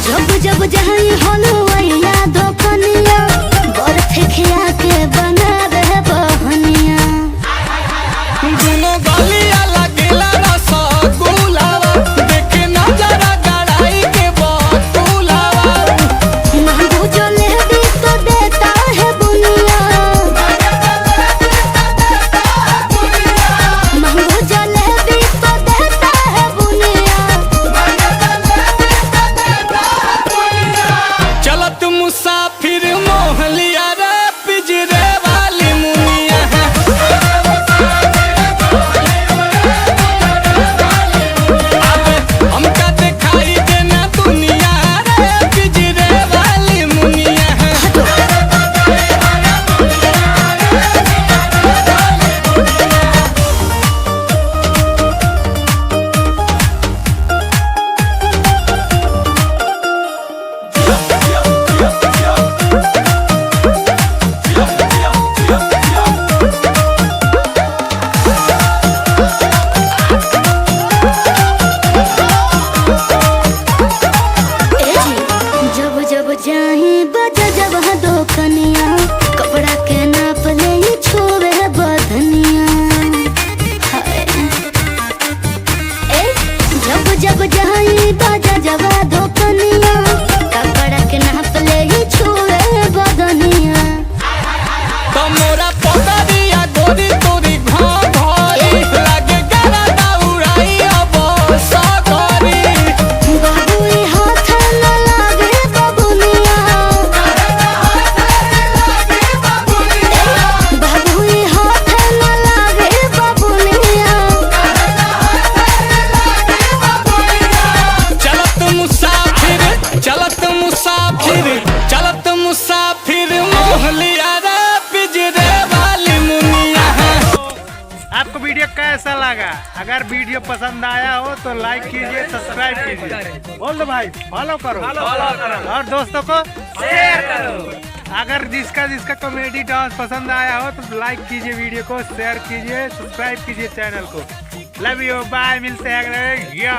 जब जब जहाँ हलुआइया दोकनिया बर्फ खिया के बना रहे बहनिया। दोनों गलिया लगेला रसगुल्लावा देखे नजरा गड़ाई के बतुलावा। महंगो जलेबी तो देता है बुनिया, महंगो जलेबी तो देता है बुनिया। चलत मुसाफिर मोहलिया रे पिंजरे वाली मुनिया। हमका दिखाई देना दुनिया रे पिंजरे वाली मुनिया। जब जब जाही बजा जब दोकनिया कपड़ा के नाप ले छोड़े बदनिया। हाय। जब जब जाही बजा जब दोकनिया कपड़ा के नाप ले छोड़े बदनिया। तमोरा पतरिया गोरी तोरी घोरी लागे गरा दौड़ाई अब सगरी। बाबुई हाथ न लागे बबुनिया, बाबुई हाथ न लागे बबुनिया। चलत मुसाफिर चलत मुसाफिर चलत मुसाफिर मोहलिया रे पिंजरे वाली मुनिया। आपको वीडियो कैसा लगा? अगर वीडियो पसंद आया हो तो लाइक कीजिए, सब्सक्राइब कीजिए। बोल दो भाई, फॉलो करो और दोस्तों को शेयर करो। अगर जिसका जिसका कॉमेडी डांस पसंद आया हो तो लाइक कीजिए, वीडियो को शेयर कीजिए, सब्सक्राइब कीजिए चैनल को। लव यू, बाय, मिलते हैं अगले वीडियो।